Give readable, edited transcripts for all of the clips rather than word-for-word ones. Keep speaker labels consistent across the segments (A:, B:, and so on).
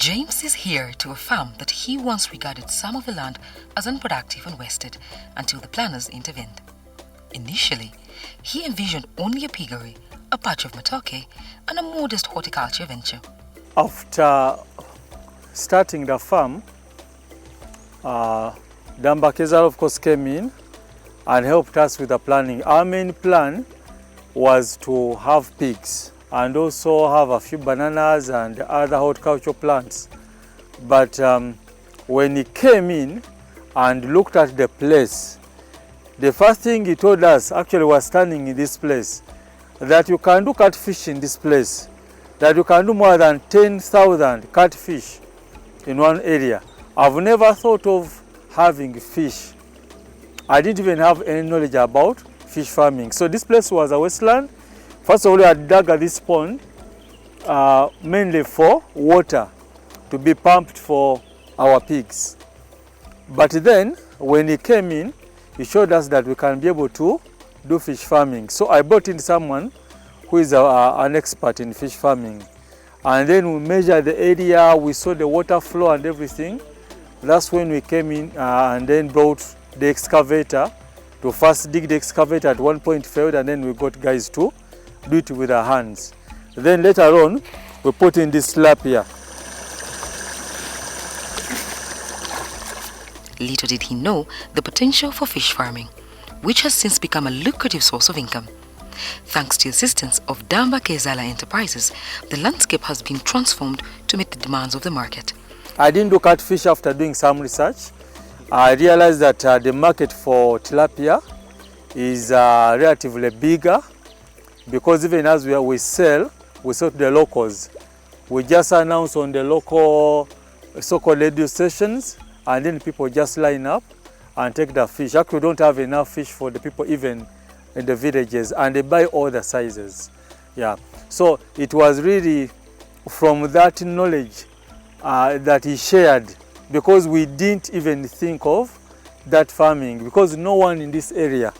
A: James is here to affirm that he once regarded some of the land as unproductive and wasted until the planners intervened. Initially, he envisioned only a piggery, a patch of matoke, and a modest horticulture venture.
B: After starting the farm, Damba Kezala of course came in and helped us with the planning. Our main plan was to have pigs and also have a few bananas and other horticultural plants. But when he came in and looked at the place, the first thing he told us, actually was standing in this place, that you can do catfish in this place, that you can do more than 10,000 catfish in one area. I've never thought of having fish. I didn't even have any knowledge about fish farming. So this place was a wasteland. First of all, I dug this pond mainly for water to be pumped for our pigs. But then, when he came in, he showed us that we can be able to do fish farming. So I brought in someone who is an expert in fish farming. And then we measured the area, we saw the water flow and everything. That's when we came in and then brought the excavator to first dig the excavator. At one point failed, and then we got guys to do it with our hands. Then later on, we put in this slab here.
A: Little did he know the potential for fish farming, which has since become a lucrative source of income. Thanks to the assistance of Damba Kezala Enterprises, the landscape has been transformed to meet the demands of the market.
B: I didn't do catfish after doing some research. I realized that the market for tilapia is relatively bigger, because even as we sell to the locals. We just announce on the local so-called radio stations, and then people just line up and take the fish. Actually, we don't have enough fish for the people even in the villages, and they buy all the sizes. Yeah. So it was really from that knowledge that he shared, because we didn't even think of that farming, because no one in this area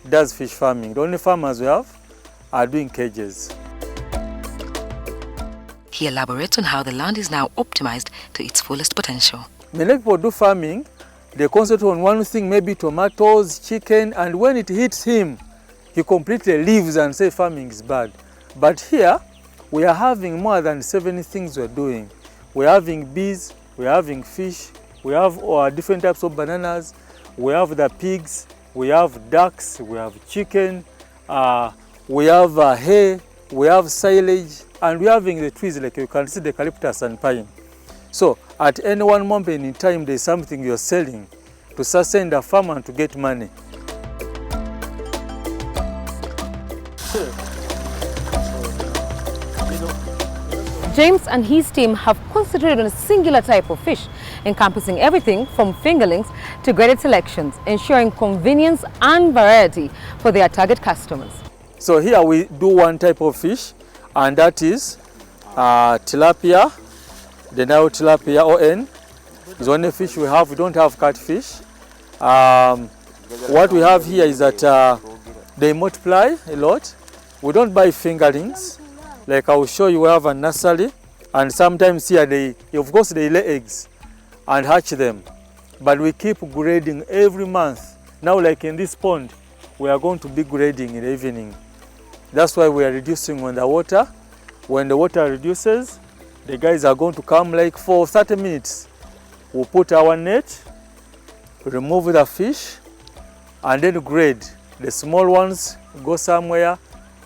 B: does fish farming. The only farmers we have are doing cages.
A: He elaborates on how the land is now optimized to its fullest potential.
B: Many people do farming, they concentrate on one thing, maybe tomatoes, chicken, and when it hits him, he completely leaves and says farming is bad. But here, we are having more than 7 things we're doing. We're having bees, we're having fish, we have different types of bananas, we have the pigs, we have ducks, we have chicken, we have hay, we have silage, and we're having the trees, like you can see, the eucalyptus and pine. So at any one moment in time, there's something you're selling to sustain the farmer and to get money.
C: James and his team have concentrated on a singular type of fish, encompassing everything from fingerlings to graded selections, ensuring convenience and variety for their target customers.
B: So here we do one type of fish, and that is tilapia, the Nile tilapia ON. It's the only fish we have. We don't have catfish. What we have here is that they multiply a lot. We don't buy fingerlings. Like I will show you, we have a nursery, and sometimes here of course they lay eggs and hatch them. But we keep grading every month. Now, like in this pond, we are going to be grading in the evening. That's why we are reducing on the water. When the water reduces, the guys are going to come like for 30 minutes. We'll put our net, remove the fish, and then grade. The small ones go somewhere,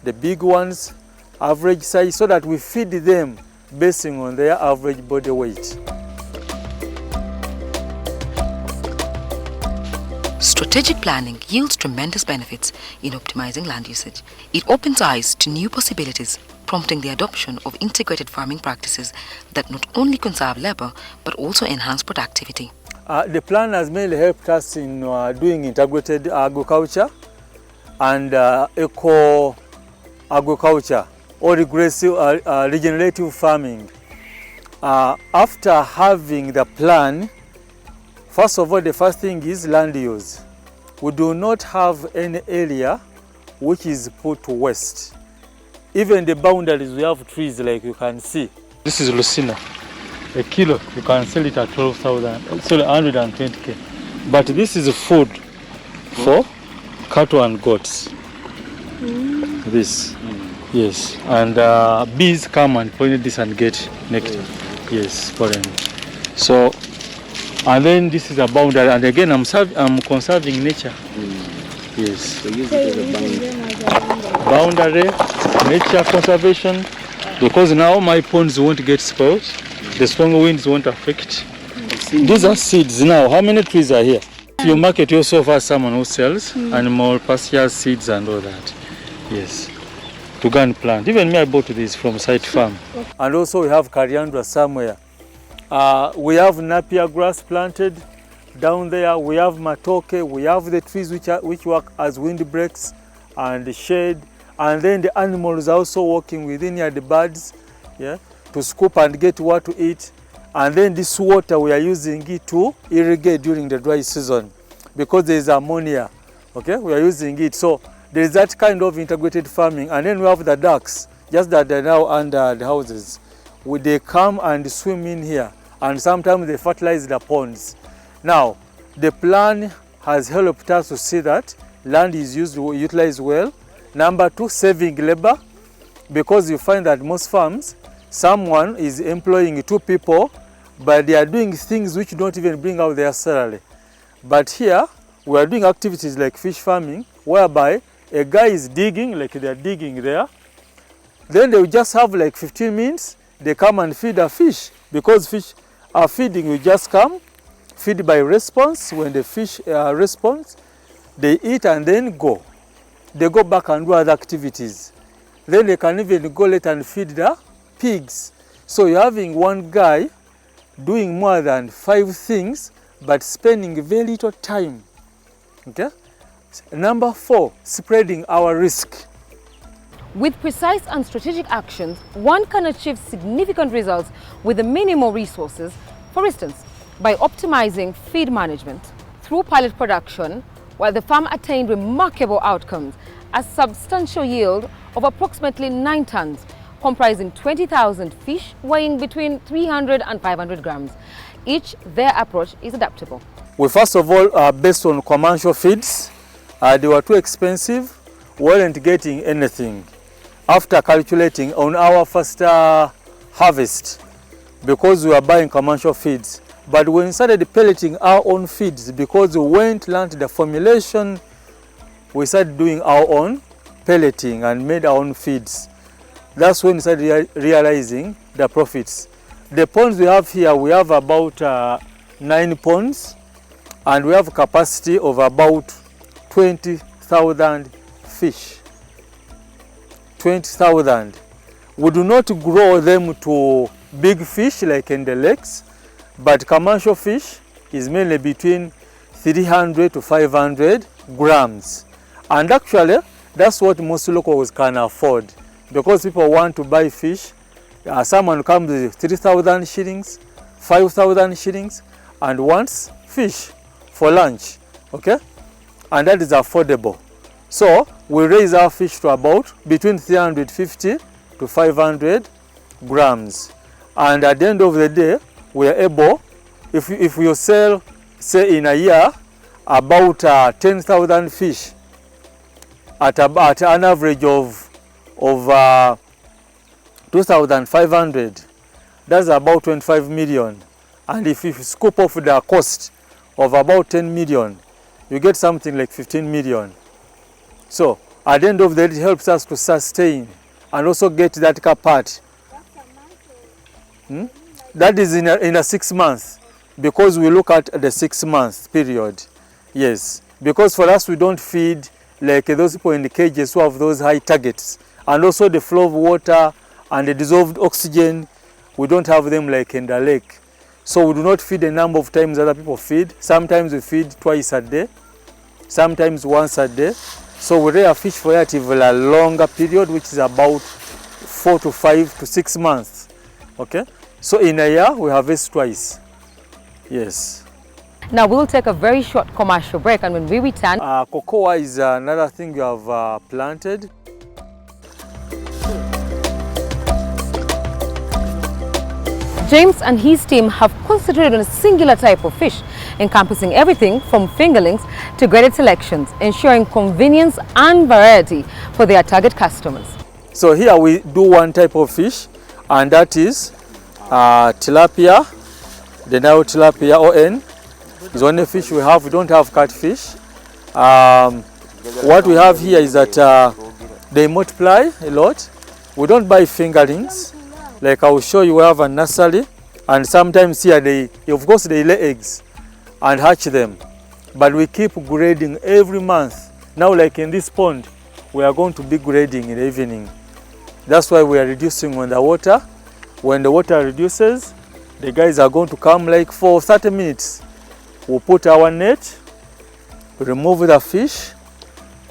B: the big ones average size, so that we feed them based on their average body weight.
A: Strategic planning yields tremendous benefits in optimizing land usage. It opens eyes to new possibilities, prompting the adoption of integrated farming practices that not only conserve labor but also enhance productivity.
B: The plan has mainly helped us in doing integrated agriculture and eco-agriculture, or regenerative farming. After having the plan, first of all, the first thing is land use. We do not have any area which is put to waste. Even the boundaries, we have trees, like you can see. This is Lucina. a kilo, you can sell it at 12,000, sorry, 120k. But this is food for cattle and goats. This, yes. And bees come and pollinate this and get nectar. Yes, pollen. So, and then this is a boundary, and again I'm conserving nature. Yes.
D: So use it as a
B: boundary, nature conservation, because now my ponds won't get spoiled. The strong winds won't affect. These are seeds now. How many trees are here? You market yourself as someone who sells animal pastures, seeds and all that. Yes. To go and plant. Even me, I bought this from Site Farm. And also we have coriander somewhere. We have napier grass planted down there. We have matoke. We have the trees which work as windbreaks and shade. And then the animals are also working within here, the birds, yeah, to scoop and get what to eat. And then this water we are using it to irrigate during the dry season because there is ammonia. Okay, we are using it. So there is that kind of integrated farming. And then we have the ducks, just that they're now under the houses. They come and swim in here, and sometimes they fertilize the ponds. Now, the plan has helped us to see that land is utilized well. Number two, saving labor, because you find that most farms, someone is employing 2 people, but they are doing things which don't even bring out their salary. But here, we are doing activities like fish farming, whereby a guy is digging, like they are digging there. Then they will just have like 15 minutes, they come and feed a fish. Because fish are feeding, you just come, feed by response. When the fish responds, they eat and then go. They go back and do other activities. Then they can even go later and feed the pigs. So you're having one guy doing more than 5 things, but spending very little time. Okay? Number 4, spreading our risk.
C: With precise and strategic actions, one can achieve significant results with the minimal resources. For instance, by optimizing feed management. Through pilot production, while the farm attained remarkable outcomes, a substantial yield of approximately 9 tons, comprising 20,000 fish weighing between 300 and 500 grams. Each, their approach is adaptable.
B: We first of all are based on commercial feeds. They were too expensive, weren't getting anything. After calculating on our first harvest, because we were buying commercial feeds, but we started pelleting our own feeds because we went learned the formulation. We started doing our own pelleting and made our own feeds. That's when we started realizing the profits. The ponds we have here, we have about 9 ponds, and we have a capacity of about 20,000 fish. 20,000. We do not grow them to big fish like in the lakes, but commercial fish is mainly between 300 to 500 grams. And actually, that's what most locals can afford, because people want to buy fish. Someone comes with 3,000 shillings, 5,000 shillings, and wants fish for lunch, okay? And that is affordable. So we raise our fish to about between 350 to 500 grams. And at the end of the day, we are able, if you sell, say in a year, about 10,000 fish at an average of 2,500, that's about 25 million. And if you scoop off the cost of about 10 million, you get something like 15 million. So at the end of the day, it helps us to sustain and also get that part. That is in a 6 months, because we look at the 6 months period. Yes, because for us we don't feed like those people in the cages who have those high targets, and also the flow of water and the dissolved oxygen, we don't have them like in the lake. So we do not feed the number of times other people feed. Sometimes we feed twice a day, sometimes once a day. So we rear fish for a longer period, which is about 4 to 5 to 6 months. Okay, so in a year we harvest twice. Yes.
C: Now we'll take a very short commercial break, and when we return,
B: cocoa is another thing you have planted.
C: James and his team have concentrated on a singular type of fish, encompassing everything from fingerlings to graded selections, ensuring convenience and variety for their target customers.
B: So here we do one type of fish, and that is tilapia, the Nile tilapia ON. Is only fish we have. We don't have catfish. What we have here is that they multiply a lot. We don't buy fingerlings. Like I will show you, we have a nursery, and sometimes here they lay eggs and hatch them. But we keep grading every month. Now, like in this pond, we are going to be grading in the evening. That's why we are reducing on the water. When the water reduces, the guys are going to come like for 30 minutes. We'll put our net, remove the fish,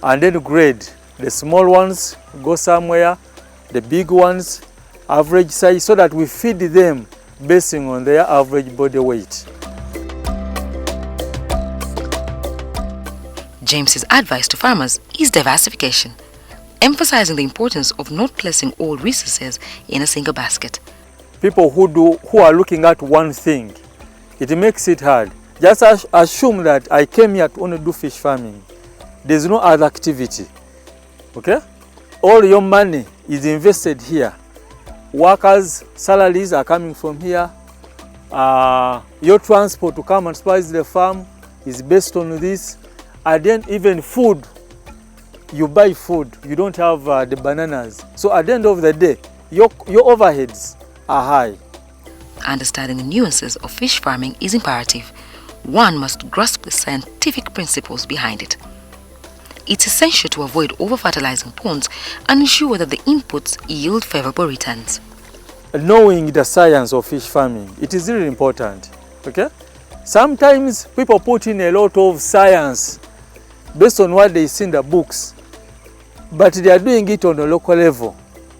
B: and then grade. The small ones go somewhere, the big ones average size, so that we feed them based on their average body weight.
A: James's advice to farmers is diversification, emphasizing the importance of not placing all resources in a single basket.
B: People who are looking at one thing, it makes it hard. Just assume that I came here to only do fish farming. There's no other activity. Okay? All your money is invested here. Workers' salaries are coming from here. Your transport to come and spice the farm is based on this. And then even food, you buy food, you don't have the bananas. So at the end of the day, your overheads are high.
A: Understanding the nuances of fish farming is imperative. One must grasp the scientific principles behind it. It's essential to avoid over-fertilizing ponds and ensure that the inputs yield favorable returns.
B: Knowing the science of fish farming, it is really important. Okay? Sometimes people put in a lot of science based on what they see in the books, but they are doing it on a local level.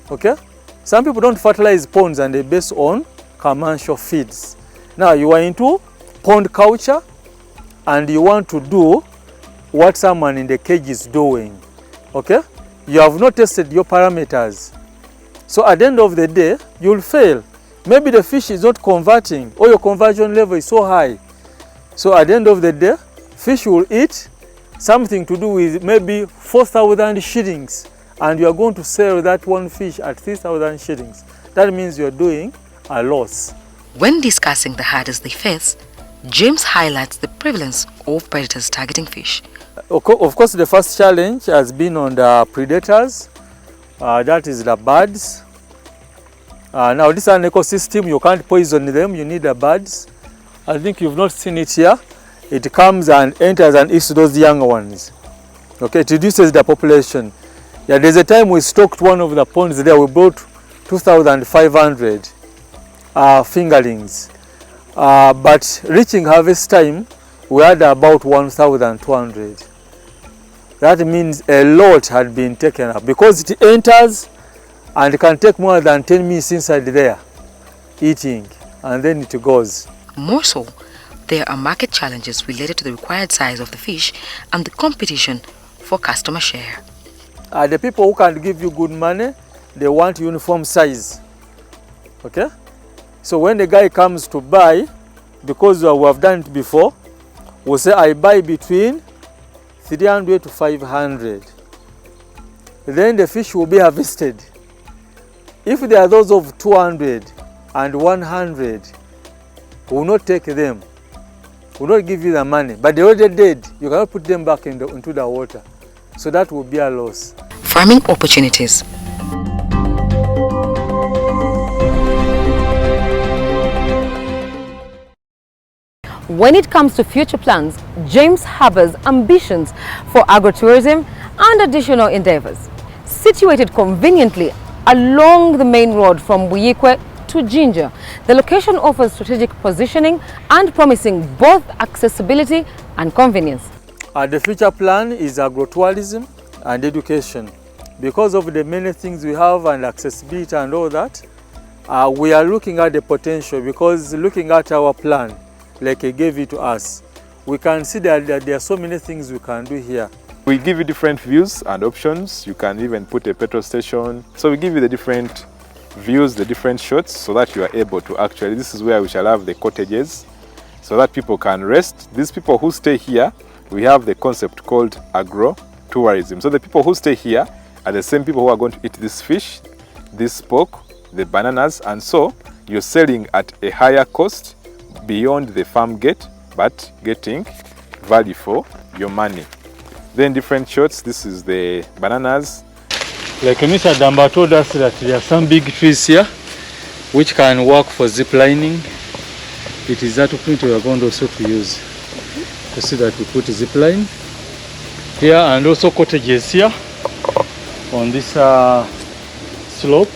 B: Okay? Some people don't fertilize ponds and they base on commercial feeds. Now you are into pond culture and you want to do what someone in the cage is doing. Okay? You have not tested your parameters. So at the end of the day, you'll fail. Maybe the fish is not converting or your conversion level is so high. So at the end of the day, fish will eat something to do with maybe 4,000 shillings, and you are going to sell that one fish at 3,000 shillings. That means you're doing a loss.
A: When discussing the hurdles they face, James highlights the prevalence of predators targeting fish.
B: Of course, the first challenge has been on the predators. That is the birds. Now this is an ecosystem, you can't poison them, you need the birds. I think you've not seen it here. It comes and enters and eats those young ones. Okay, it reduces the population. Yeah, there's a time we stocked one of the ponds there, we brought 2,500 fingerlings. But reaching harvest time, we had about 1,200. That means a lot had been taken up because it enters and can take more than 10 minutes inside there eating, and then it goes.
A: More so, there are market challenges related to the required size of the fish and the competition for customer share.
B: The people who can give you good money, they want uniform size. Okay? So when the guy comes to buy, because we have done it before, we'll say I buy between 300 to 500. Then the fish will be harvested. If there are those of 200 and 100, we will not take them. We will not give you the money. But they already dead. You cannot put them back into the water. So that will be a loss.
A: Farming opportunities.
C: When it comes to future plans, James harbors ambitions for agrotourism and additional endeavors. Situated conveniently along the main road from Buyikwe to Jinja, the location offers strategic positioning and promising both accessibility and convenience.
B: The future plan is agrotourism and education. Because of the many things we have and accessibility and all that, we are looking at the potential, because looking at our plan, like he gave it to us, we can see that there are so many things we can do here.
D: We give you different views and options. You can even put a petrol station. So we give you the different views, the different shots, so that you are able to actually, this is where we shall have the cottages, so that people can rest. These people who stay here, we have the concept called agro-tourism. So the people who stay here are the same people who are going to eat this fish, this pork, the bananas, and so you're selling at a higher cost beyond the farm gate, but getting value for your money. Then different shots, this is the bananas.
B: Like Mr. Damba told us that there are some big trees here which can work for zip lining. It is that opportunity we are going also to use. You see that we put a zip line here and also cottages here on this slope.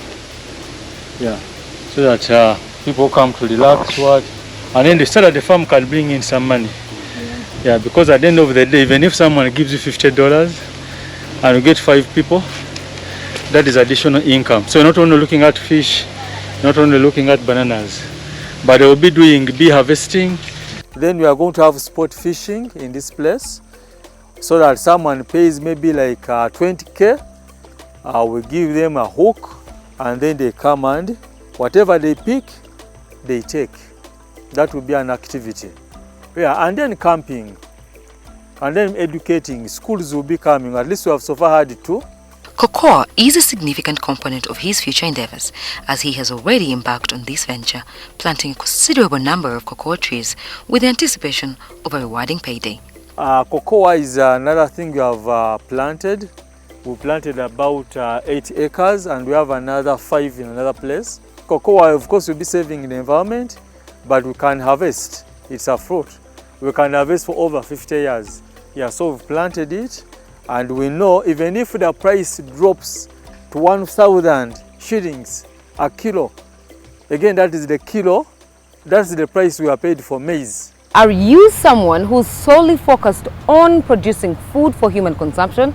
B: Yeah, so that people come to relax, and then the start of the farm can bring in some money. Yeah, because at the end of the day, even if someone gives you $50 and you get 5 people, that is additional income. So you're not only looking at fish, not only looking at bananas, but they will be doing bee harvesting. Then we are going to have sport fishing in this place, so that someone pays maybe like 20K. We give them a hook, and then they come and whatever they pick, they take. That will be an activity. Yeah, and then camping, and then educating. Schools will be coming. At least we have so far had 2.
A: Cocoa is a significant component of his future endeavors, as he has already embarked on this venture, planting a considerable number of cocoa trees with the anticipation of a rewarding payday.
B: Cocoa is another thing we have planted. We planted about 8 acres, and we have another 5 in another place. Cocoa, of course, will be saving the environment, but we can harvest. It's a fruit. We can harvest for over 50 years. Yeah, so we've planted it. And we know even if the price drops to 1,000 shillings a kilo, again that is the kilo, that's the price we are paid for maize.
C: Are you someone who's solely focused on producing food for human consumption?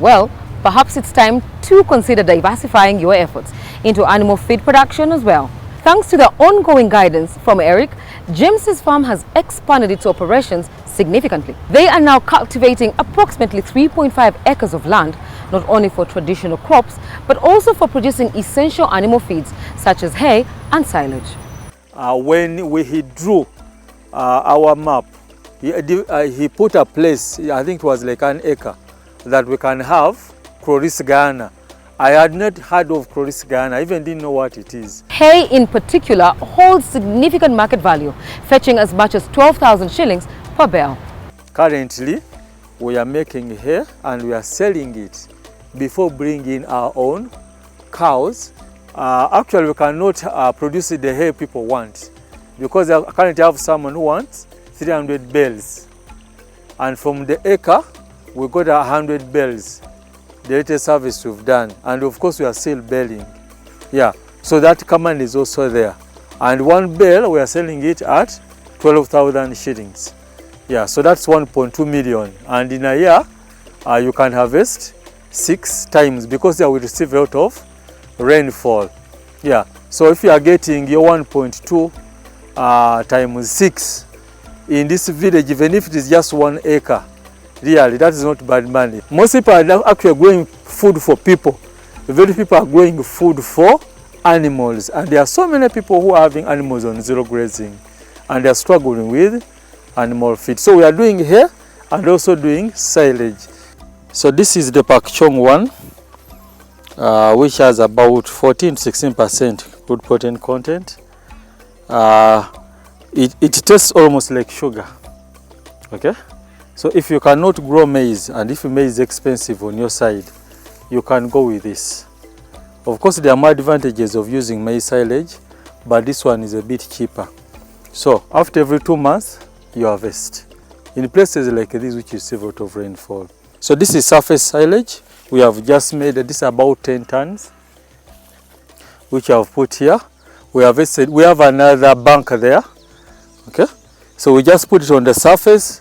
C: Well, perhaps it's time to consider diversifying your efforts into animal feed production as well. Thanks to the ongoing guidance from Eric, James's farm has expanded its operations significantly. They are now cultivating approximately 3.5 acres of land, not only for traditional crops, but also for producing essential animal feeds such as hay and silage.
B: When he drew our map, he put a place, I think it was like an acre, that we can have Chloris Guyana. I had not heard of Chloris Guyana, I even didn't know what it is.
C: Hay in particular holds significant market value, fetching as much as 12,000 shillings per bale.
B: Currently, we are making hay and we are selling it before bringing our own cows. Actually, we cannot produce the hay people want, because I currently have someone who wants 300 bales. And from the acre, we got 100 bales. The latest service we've done, and of course we are still baling. Yeah, so that command is also there. And one bale, we are selling it at 12,000 shillings. Yeah, so that's 1.2 million. And in a year, you can harvest 6 times, because you will receive a lot of rainfall. Yeah, so if you are getting your 1.2 times 6 in this village, even if it is just 1 acre, really, that is not bad money. Most people are actually growing food for people. Very people are growing food for animals. And there are so many people who are having animals on zero grazing, and they are struggling with animal feed. So we are doing here and also doing silage. So this is the Pak Chong one, which has about 14-16% good protein content. It tastes almost like sugar. Okay? So if you cannot grow maize, and if maize is expensive on your side, you can go with this. Of course, there are more advantages of using maize silage, but this one is a bit cheaper. So after every 2 months, you harvest. In places like this, which you see a lot of rainfall. So this is surface silage. We have just made this about 10 tons, which I have put here. We harvested. We have another bank there. Okay, so we just put it on the surface.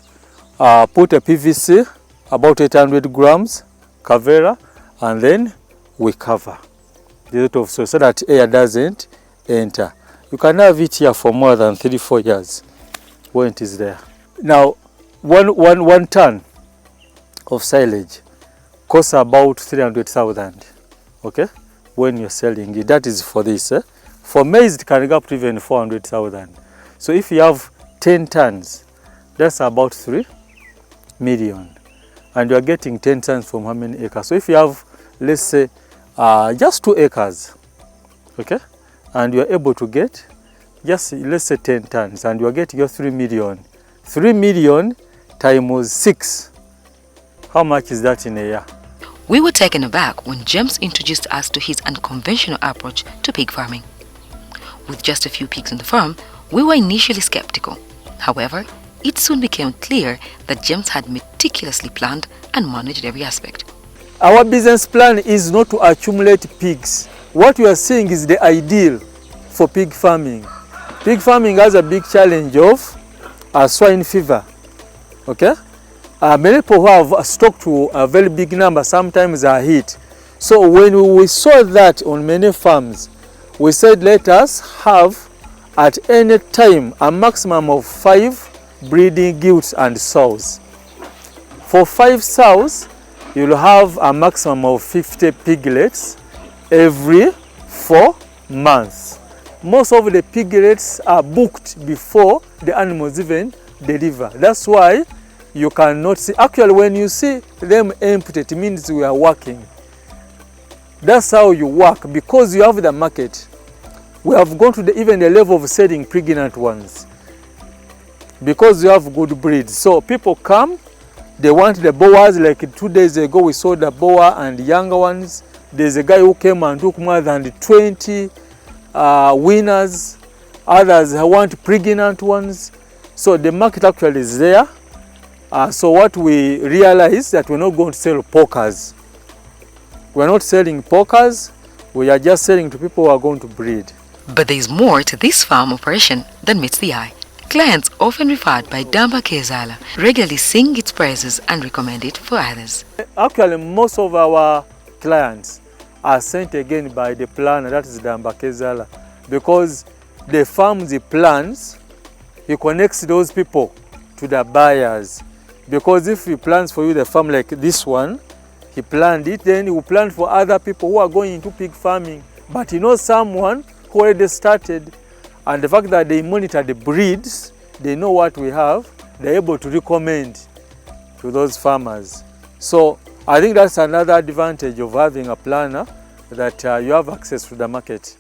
B: Put a PVC, about 800 grams, Cavera, and then we cover the lot of soil so that air doesn't enter. You can have it here for more than 3-4 years when it is there. Now, one ton of silage costs about 300,000. Okay, when you're selling it. That is for this. For maize, it can go up to even 400,000. So if you have 10 tons, that's about 3 million. And you're getting 10 tons from how many acres? So if you have, let's say, just 2 acres, okay? And you're able to get just, let's say, 10 tons, and you're getting your 3 million. 3 million times 6. How much is that in a year?
A: We were taken aback when James introduced us to his unconventional approach to pig farming. With just a few pigs on the farm, we were initially skeptical. However, it soon became clear that James had meticulously planned and managed every aspect.
B: Our business plan is not to accumulate pigs. What we are seeing is the ideal for pig farming. Pig farming has a big challenge of swine fever. Okay? Many people who have stock to a very big number sometimes are hit. So when we saw that on many farms, we said let us have at any time a maximum of 5 breeding gilts and sows. For 5 sows, you'll have a maximum of 50 piglets every 4 months. Most of the piglets are booked before the animals even deliver. That's why you cannot see. Actually, when you see them empty, it means we are working. That's how you work, because you have the market. We have gone to even the level of selling pregnant ones because you have good breeds. So people come, they want the boas. Like 2 days ago, we saw the boa and younger ones. There's a guy who came and took more than 20 winners. Others want pregnant ones. So the market actually is there. So what we realize that we're not going to sell pokers. We're not selling pokers. We are just selling to people who are going to breed.
A: But there is more to this farm operation than meets the eye. Clients often referred by Damba Kezala regularly sing its praises and recommend it for others.
B: Actually, most of our clients are sent again by the planner, that is Damba Kezala, because the farms he plans, he connects those people to the buyers. Because if he plans for you the farm like this one, he planned it, then he will plan for other people who are going into pig farming. But he knows someone who already started, and the fact that they monitor the breeds, they know what we have, they're able to recommend to those farmers. So I think that's another advantage of having a planner, that you have access to the market.